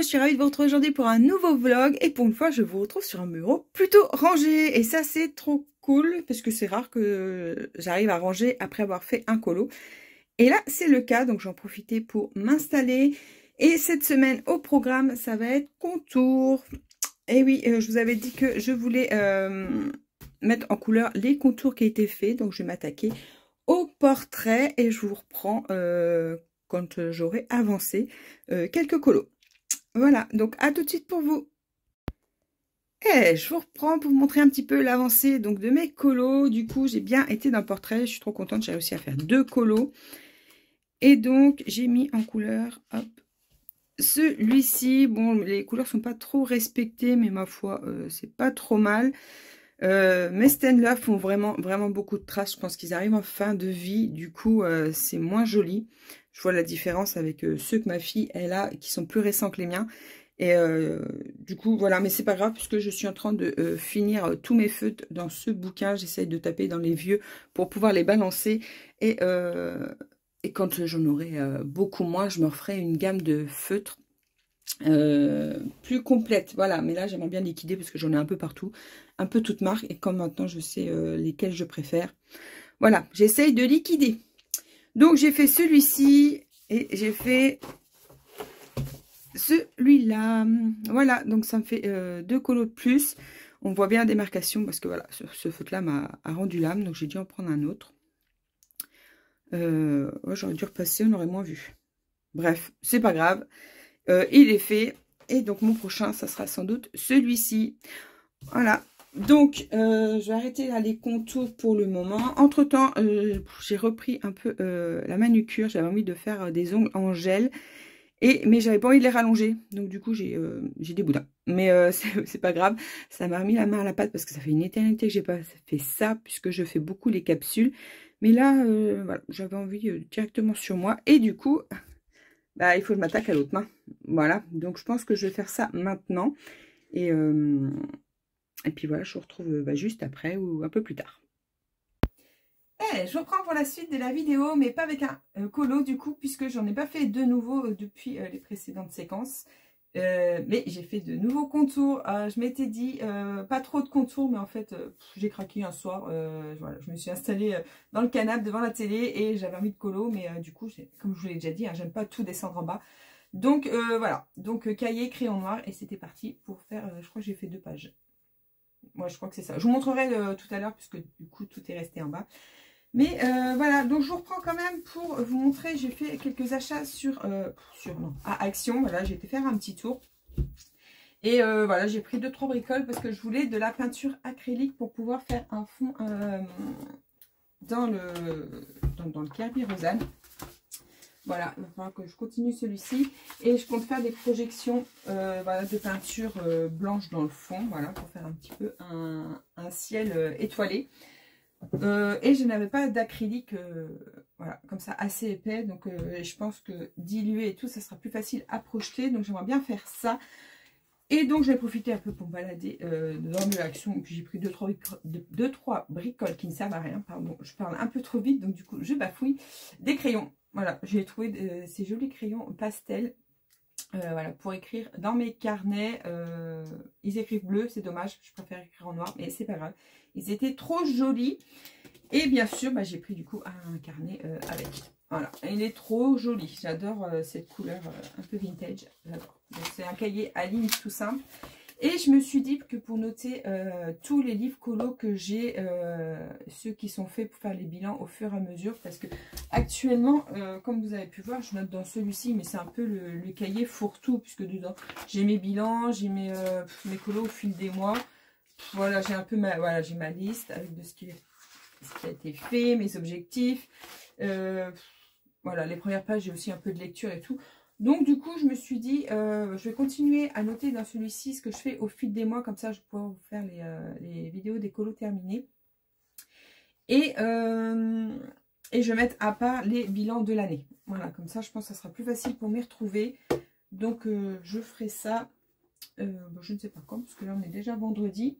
je suis ravie de vous retrouver aujourd'hui pour un nouveau vlog et pour une fois je vous retrouve sur un bureau plutôt rangé et ça c'est trop cool parce que c'est rare que j'arrive à ranger après avoir fait un colo et là c'est le cas, donc j'en profite pour m'installer. Et cette semaine au programme ça va être contour. Et oui, je vous avais dit que je voulais mettre en couleur les contours qui étaient faits, donc je vais m'attaquer au portrait et je vous reprends quand j'aurai avancé quelques colos. Voilà, donc à tout de suite pour vous. Et je vous reprends pour vous montrer un petit peu l'avancée donc de mes colos. Du coup, j'ai bien été dans le portrait, je suis trop contente, j'ai réussi à faire 2 colos. Et donc, j'ai mis en couleur, hop, celui-ci. Bon, les couleurs sont pas trop respectées, mais ma foi, c'est pas trop mal. Mes stands-là font vraiment beaucoup de traces. Je pense qu'ils arrivent en fin de vie. Du coup, c'est moins joli. Je vois la différence avec ceux que ma fille elle a, qui sont plus récents que les miens. Et du coup, voilà. Mais c'est pas grave, puisque je suis en train de finir tous mes feutres dans ce bouquin. J'essaye de taper dans les vieux pour pouvoir les balancer. Et quand j'en aurai beaucoup moins, je me referai une gamme de feutres plus complète, voilà. Mais là j'aimerais bien liquider parce que j'en ai un peu partout, un peu toutes marques, et comme maintenant je sais lesquels je préfère, voilà, j'essaye de liquider. Donc j'ai fait celui-ci et j'ai fait celui-là, voilà. Donc ça me fait 2 colos de plus. On voit bien la démarcation parce que voilà, ce feutre là m'a rendu l'âme, donc j'ai dû en prendre un autre. J'aurais dû repasser, on aurait moins vu. Bref, c'est pas grave. Il est fait. Et donc mon prochain, ça sera sans doute celui-ci. Voilà. Donc je vais arrêter là les contours pour le moment. Entre temps, j'ai repris un peu la manucure. J'avais envie de faire des ongles en gel. Mais j'avais pas envie de les rallonger. Donc du coup j'ai des boudins. Mais c'est pas grave. Ça m'a remis la main à la pâte parce que ça fait une éternité que j'ai pas fait ça. Puisque je fais beaucoup les capsules. Mais là, voilà, j'avais envie directement sur moi. Et du coup... bah, il faut que je m'attaque à l'autre main. Voilà, donc je pense que je vais faire ça maintenant. Et puis voilà, je vous retrouve juste après ou un peu plus tard. Je reprends pour la suite de la vidéo, mais pas avec un colo du coup, puisque j'en ai pas fait de nouveau depuis les précédentes séquences. Mais j'ai fait de nouveaux contours. Je m'étais dit pas trop de contours, mais en fait j'ai craqué un soir. Voilà, je me suis installée dans le canapé devant la télé et j'avais envie de colo, mais du coup, comme je vous l'ai déjà dit, hein, j'aime pas tout descendre en bas. Donc voilà, donc cahier, crayon noir, et c'était parti pour faire, je crois que j'ai fait 2 pages. Moi je crois que c'est ça. Je vous montrerai tout à l'heure, puisque du coup tout est resté en bas. Mais voilà, donc je vous reprends quand même pour vous montrer. J'ai fait quelques achats à Action. Voilà, j'ai été faire un petit tour. Et voilà, j'ai pris 2-3 bricoles parce que je voulais de la peinture acrylique pour pouvoir faire un fond dans le Kerby Rosanne. Voilà, il va falloir que je continue celui-ci. Et je compte faire des projections voilà, de peinture blanche dans le fond. Voilà, pour faire un petit peu un ciel étoilé. Et je n'avais pas d'acrylique voilà, comme ça assez épais, donc je pense que diluer et tout ça sera plus facile à projeter, donc j'aimerais bien faire ça. Et donc j'ai profité un peu pour me balader dans le Action, et puis j'ai pris 2-3 bricoles qui ne servent à rien, pardon, je parle un peu trop vite, donc du coup je bafouille. Des crayons, voilà, j'ai trouvé ces jolis crayons pastel. Voilà, pour écrire dans mes carnets. Ils écrivent bleu, c'est dommage, je préfère écrire en noir, mais c'est pas grave, ils étaient trop jolis. Et bien sûr bah, j'ai pris du coup un carnet avec, voilà, il est trop joli, j'adore cette couleur un peu vintage, j'adore. C'est un cahier à ligne tout simple. Et je me suis dit que pour noter tous les livres colo que j'ai, ceux qui sont faits pour faire les bilans au fur et à mesure, parce que actuellement, comme vous avez pu voir, je note dans celui-ci, mais c'est un peu le cahier fourre-tout, puisque dedans j'ai mes bilans, j'ai mes colos au fil des mois. Voilà, j'ai un peu j'ai ma liste avec ce qui a été fait, mes objectifs. Voilà, les premières pages, j'ai aussi un peu de lecture et tout. Donc du coup je me suis dit je vais continuer à noter dans celui-ci ce que je fais au fil des mois, comme ça je pourrai vous faire les vidéos des colos terminés, et je vais mettre à part les bilans de l'année. Voilà, comme ça je pense que ça sera plus facile pour m'y retrouver. Donc je ferai ça je ne sais pas quand, parce que là on est déjà vendredi.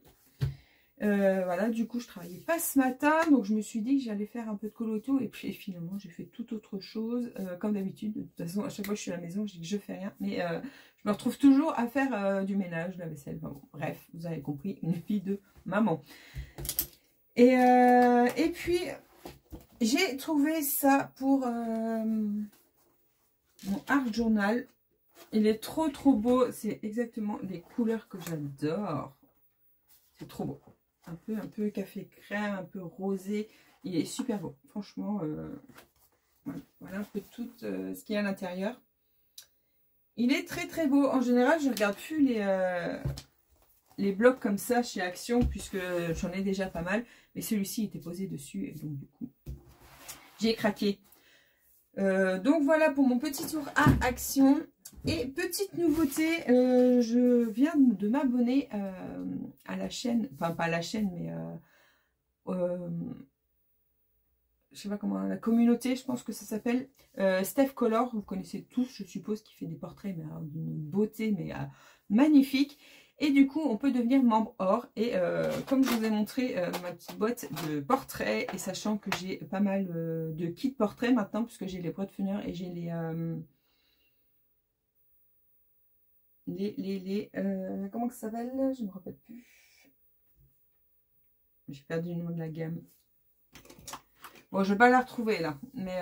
Voilà, du coup je travaillais pas ce matin, donc je me suis dit que j'allais faire un peu de colo et tout, et puis finalement j'ai fait tout autre chose, comme d'habitude. De toute façon à chaque fois que je suis à la maison je dis que je fais rien, mais je me retrouve toujours à faire du ménage, de la vaisselle. Enfin, bon, bref, vous avez compris, une vie de maman. Et puis, j'ai trouvé ça pour mon art journal. Il est trop beau. C'est exactement les couleurs que j'adore. C'est trop beau. Un peu café crème, un peu rosé. Il est super beau. Franchement, voilà un peu tout ce qu'il y a à l'intérieur. Il est très beau. En général, je ne regarde plus les blocs comme ça chez Action, puisque j'en ai déjà pas mal. Mais celui-ci était posé dessus, et donc du coup, j'ai craqué. Donc voilà pour mon petit tour à Action. Et petite nouveauté, je viens de m'abonner à la chaîne, enfin pas à la chaîne, mais je sais pas comment, la communauté, je pense que ça s'appelle Steph Color. Vous connaissez tous, je suppose, qui fait des portraits d'une beauté mais magnifique. Et du coup, on peut devenir membre or. Et comme je vous ai montré ma petite boîte de portraits, et sachant que j'ai pas mal de kits portraits maintenant, puisque j'ai les boîtes Funner et j'ai comment ça s'appelle? Je ne me rappelle plus. J'ai perdu le nom de la gamme. Bon, je ne vais pas la retrouver là, mais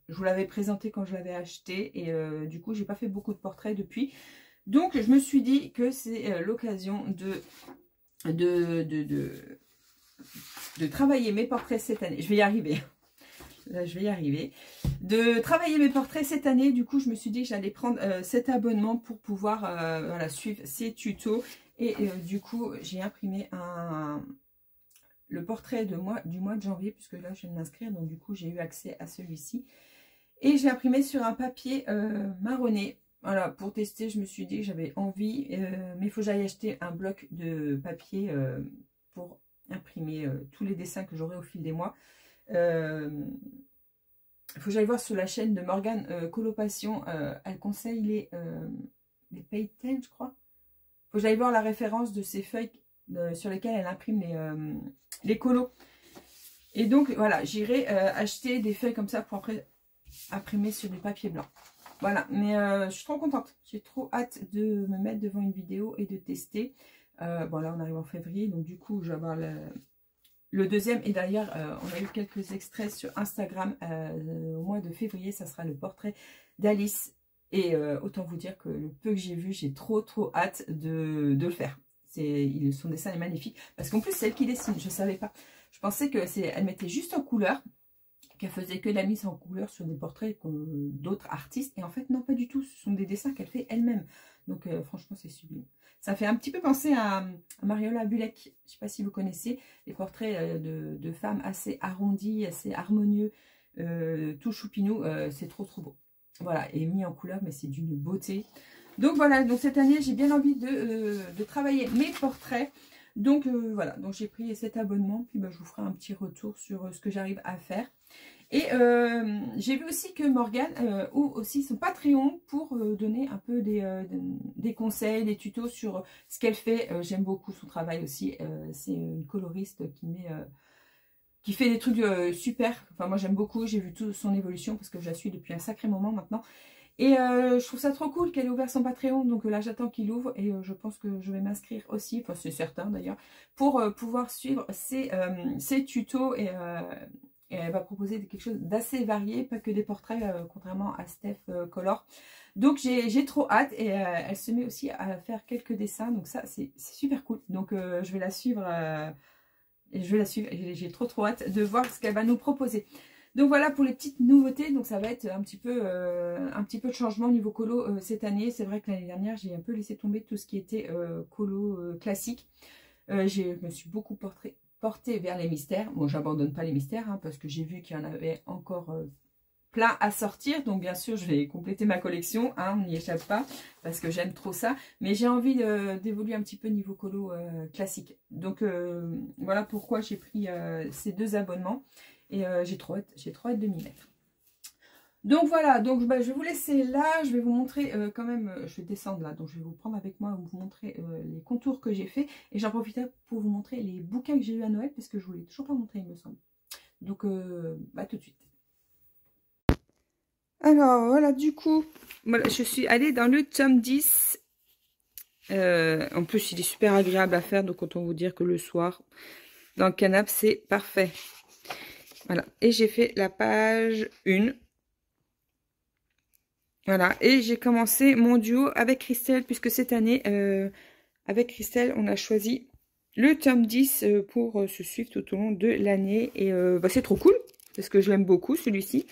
je vous l'avais présenté quand je l'avais acheté, et du coup, j'ai pas fait beaucoup de portraits depuis. Donc, je me suis dit que c'est l'occasion de travailler mes portraits cette année. Je vais y arriver. Là, je vais y arriver. De travailler mes portraits cette année. Du coup, je me suis dit que j'allais prendre cet abonnement pour pouvoir voilà, suivre ces tutos. Et du coup, j'ai imprimé le portrait du mois de janvier, puisque là, je viens de m'inscrire. Donc, du coup, j'ai eu accès à celui-ci. Et j'ai imprimé sur un papier marronné. Voilà, pour tester, je me suis dit que j'avais envie. Mais il faut que j'aille acheter un bloc de papier pour imprimer tous les dessins que j'aurai au fil des mois. Il faut que j'aille voir sur la chaîne de Morgane Colopassion. Elle conseille les Payten, je crois. Il faut que j'aille voir la référence de ces feuilles sur lesquelles elle imprime les colos. Et donc, voilà, j'irai acheter des feuilles comme ça pour après imprimer sur du papier blanc. Voilà, mais je suis trop contente. J'ai trop hâte de me mettre devant une vidéo et de tester. Bon, là, on arrive en février, donc du coup, je vais avoir le deuxième. Et d'ailleurs, on a eu quelques extraits sur Instagram au mois de février. Ça sera le portrait d'Alice. Et autant vous dire que le peu que j'ai vu, j'ai trop hâte de le faire. Son dessin est magnifique. Parce qu'en plus, c'est elle qui dessine. Je ne savais pas. Je pensais qu'elle mettait juste en couleur, qu'elle faisait que de la mise en couleur sur des portraits d'autres artistes. Et en fait, non, pas du tout. Ce sont des dessins qu'elle fait elle-même. Donc, franchement, c'est sublime. Ça fait un petit peu penser à Mariola Bulek. Je ne sais pas si vous connaissez les portraits de femmes assez arrondis, assez harmonieux, tout choupinou. C'est trop beau. Voilà, et mis en couleur, mais c'est d'une beauté. Donc voilà, donc cette année, j'ai bien envie de travailler mes portraits. Donc voilà, donc j'ai pris cet abonnement, puis je vous ferai un petit retour sur ce que j'arrive à faire. Et j'ai vu aussi que Morgane ouvre aussi son Patreon pour donner un peu des conseils, des tutos sur ce qu'elle fait. J'aime beaucoup son travail aussi. C'est une coloriste qui fait des trucs super. Enfin, moi j'aime beaucoup. J'ai vu toute son évolution parce que je la suis depuis un sacré moment maintenant. Et je trouve ça trop cool qu'elle ait ouvert son Patreon. Donc là, j'attends qu'il ouvre et je pense que je vais m'inscrire aussi. Enfin, c'est certain d'ailleurs. Pour pouvoir suivre ses tutos. Et elle va proposer quelque chose d'assez varié. Pas que des portraits, contrairement à Steph Color. Donc j'ai trop hâte. Et elle se met aussi à faire quelques dessins. Donc ça, c'est super cool. Donc je vais la suivre. J'ai trop hâte de voir ce qu'elle va nous proposer. Donc voilà pour les petites nouveautés. Donc ça va être un petit peu de changement au niveau colo cette année. C'est vrai que l'année dernière, j'ai un peu laissé tomber tout ce qui était colo classique. Je me suis beaucoup portée vers les mystères. Bon, j'abandonne pas les mystères parce que j'ai vu qu'il y en avait encore plein à sortir. Donc bien sûr, je vais compléter ma collection. On n'y échappe pas parce que j'aime trop ça. Mais j'ai envie d'évoluer un petit peu niveau colo classique. Donc voilà pourquoi j'ai pris ces 2 abonnements. Et j'ai trop hâte de m'y mettre. Donc voilà, donc je vais vous laisser là. Je vais vous montrer quand même, je vais descendre là. Donc je vais vous prendre avec moi, vous montrer les contours que j'ai fait. Et j'en profite pour vous montrer les bouquins que j'ai eu à Noël. Parce que je ne vous l'ai toujours pas montré, il me semble. Donc tout de suite. Alors, voilà, du coup, voilà, je suis allée dans le tome 10. En plus, il est super agréable à faire, donc autant vous dire que le soir, dans le canapé, c'est parfait. Voilà, et j'ai fait la page 1. Voilà, et j'ai commencé mon duo avec Christelle, puisque cette année, avec Christelle, on a choisi le tome 10 pour se suivre tout au long de l'année. Et bah, c'est trop cool, parce que je l'aime beaucoup, celui-ci.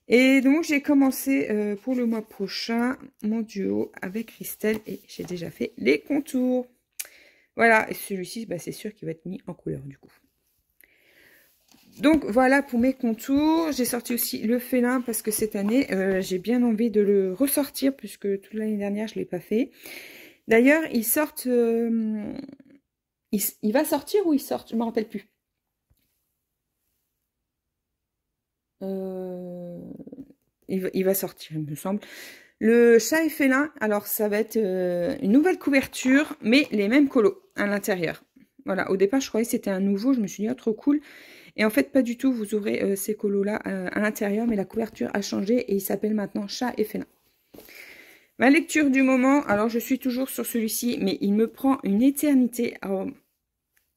Et donc, j'ai commencé pour le mois prochain mon duo avec Christelle, et j'ai déjà fait les contours. Voilà, et celui-ci, bah, c'est sûr qu'il va être mis en couleur, du coup. Donc voilà pour mes contours. J'ai sorti aussi le félin parce que cette année, j'ai bien envie de le ressortir puisque toute l'année dernière, je ne l'ai pas fait. D'ailleurs, il va sortir ou il sort? Je ne me rappelle plus. Il va sortir, il me semble. Le chat et félin, alors ça va être une nouvelle couverture, mais les mêmes colos à l'intérieur. Voilà, au départ, je croyais que c'était un nouveau. Je me suis dit, oh, trop cool. Et en fait, pas du tout. Vous aurez ces colos-là à l'intérieur, mais la couverture a changé et il s'appelle maintenant Chat et Félin. Ma lecture du moment, alors je suis toujours sur celui-ci, mais il me prend une éternité. Alors,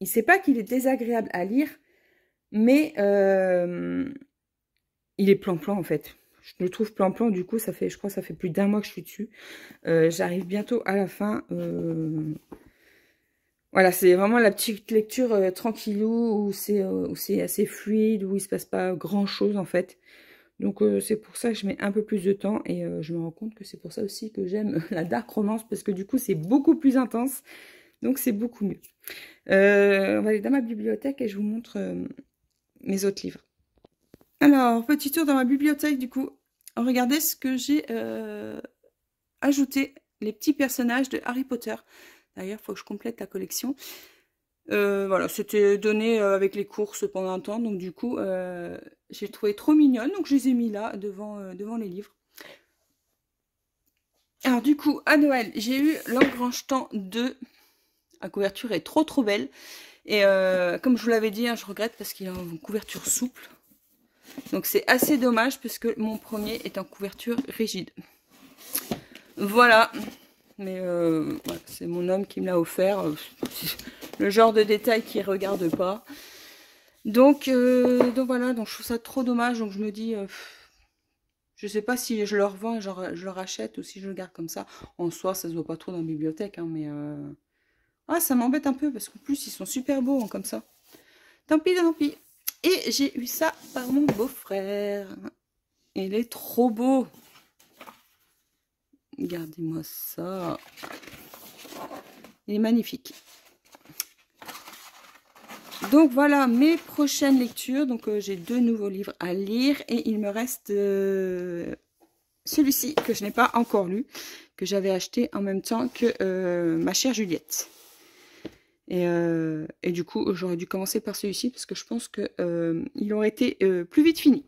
il ne sait pas qu'il est désagréable à lire, mais il est plan-plan en fait. Je le trouve plan-plan, du coup, ça fait, je crois que ça fait plus d'1 mois que je suis dessus. J'arrive bientôt à la fin. Voilà, c'est vraiment la petite lecture tranquillou, où c'est assez fluide, où il se passe pas grand-chose en fait. Donc c'est pour ça que je mets un peu plus de temps et je me rends compte que c'est pour ça aussi que j'aime la dark romance, parce que du coup c'est beaucoup plus intense, donc c'est beaucoup mieux. On va aller dans ma bibliothèque et je vous montre mes autres livres. Alors, petit tour dans ma bibliothèque du coup. Regardez ce que j'ai ajouté, les petits personnages de Harry Potter. D'ailleurs, il faut que je complète la collection. Voilà, c'était donné avec les courses pendant un temps. Donc du coup, j'ai trouvé trop mignonne. Donc je les ai mis là, devant les livres. Alors du coup, à Noël, j'ai eu l'Engrange-Temps 2. La couverture est trop belle. Et comme je vous l'avais dit, hein, je regrette parce qu'il a une couverture souple. Donc c'est assez dommage parce que mon premier est en couverture rigide. Voilà. Mais voilà, c'est mon homme qui me l'a offert. Le genre de détail qu'il ne regarde pas. Donc voilà, donc je trouve ça trop dommage. Donc je me dis, je sais pas si je le revends et je le rachète ou si je le garde comme ça. En soi, ça se voit pas trop dans la bibliothèque, hein, mais ah, ça m'embête un peu parce qu'en plus ils sont super beaux hein, comme ça. Tant pis, tant pis. Et j'ai eu ça par mon beau-frère. Il est trop beau. Regardez-moi ça. Il est magnifique. Donc voilà mes prochaines lectures. Donc j'ai 2 nouveaux livres à lire et il me reste celui-ci que je n'ai pas encore lu, que j'avais acheté en même temps que Ma chère Juliette. Et du coup j'aurais dû commencer par celui-ci parce que je pense que il aurait été plus vite fini.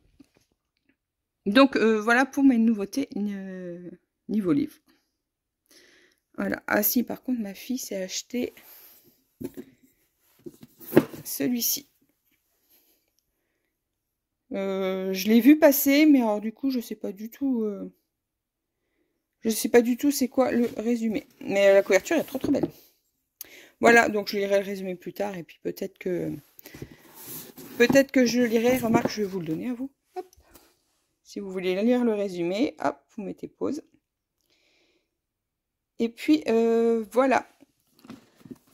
Donc voilà pour mes nouveautés niveau livre. Voilà. Ah si, par contre ma fille s'est acheté celui-ci. Je l'ai vu passer, mais alors du coup je sais pas du tout c'est quoi le résumé. Mais la couverture est trop belle. Voilà, donc je lirai le résumé plus tard et puis peut-être que je le lirai. Remarque, je vais vous le donner à vous. Hop. Si vous voulez lire le résumé, hop, vous mettez pause. Et puis voilà.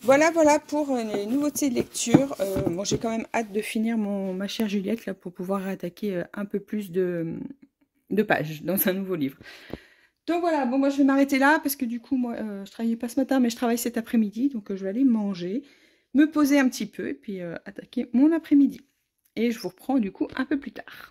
Voilà pour les nouveautés de lecture. Bon, j'ai quand même hâte de finir Ma chère Juliette là pour pouvoir attaquer un peu plus de pages dans un nouveau livre. Donc voilà, bon moi je vais m'arrêter là parce que du coup moi je travaillais pas ce matin mais je travaille cet après-midi, donc je vais aller manger, me poser un petit peu et puis attaquer mon après-midi. Et je vous reprends du coup un peu plus tard.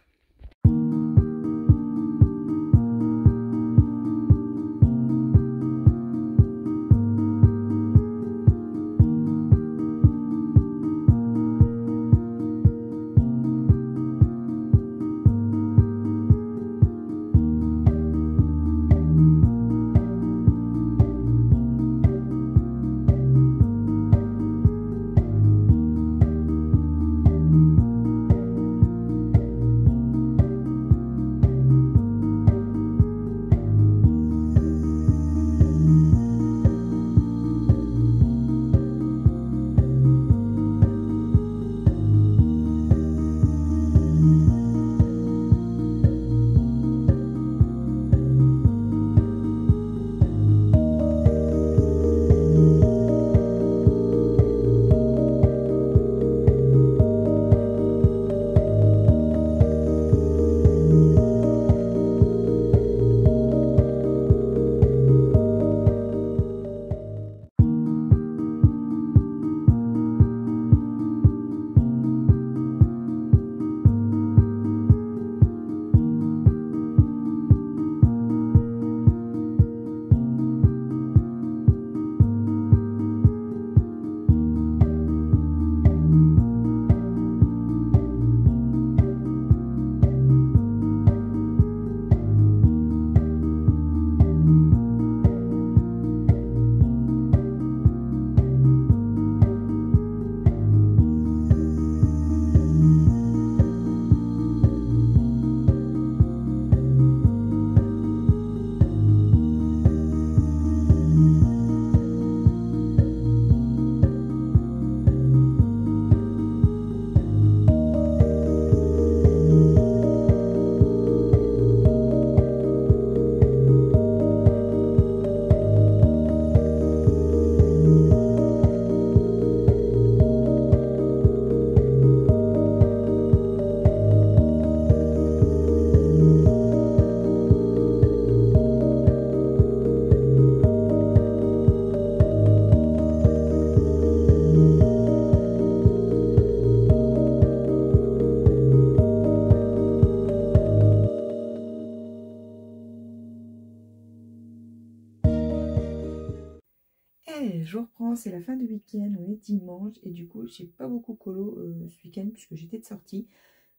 je reprends, c'est la fin du week-end, on est dimanche et du coup j'ai pas beaucoup colo ce week-end puisque j'étais de sortie.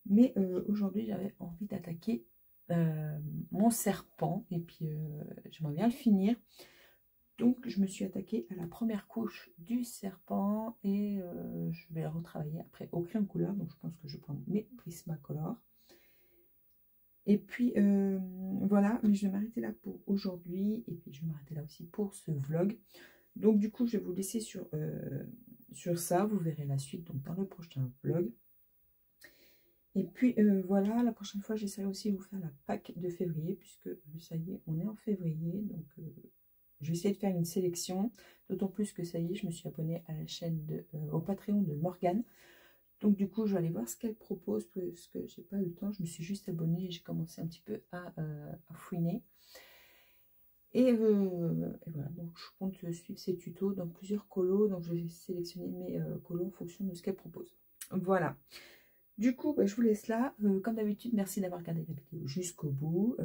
Mais aujourd'hui j'avais envie d'attaquer mon serpent et puis j'aimerais bien le finir. Donc je me suis attaquée à la première couche du serpent et je vais la retravailler après au crayon couleur. Donc je pense que je vais prendre mes Prismacolor. Et puis voilà, mais je vais m'arrêter là pour aujourd'hui. Et puis je vais m'arrêter là aussi pour ce vlog. Donc du coup je vais vous laisser sur ça. Vous verrez la suite donc dans le prochain vlog. Et puis voilà, la prochaine fois j'essaierai aussi de vous faire la Pâques de février. Puisque ça y est, on est en février. Donc je vais essayer de faire une sélection. D'autant plus que ça y est, je me suis abonnée à la chaîne au Patreon de Morgane. Donc du coup, je vais aller voir ce qu'elle propose, parce que j'ai pas eu le temps. Je me suis juste abonnée et j'ai commencé un petit peu à fouiner. Et voilà, donc je compte suivre ces tutos dans plusieurs colos. Donc je vais sélectionner mes colos en fonction de ce qu'elle propose. Voilà. Du coup, je vous laisse là. Comme d'habitude, merci d'avoir regardé la vidéo jusqu'au bout.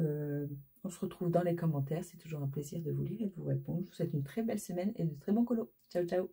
On se retrouve dans les commentaires. C'est toujours un plaisir de vous lire et de vous répondre. Je vous souhaite une très belle semaine et de très bons colos. Ciao, ciao.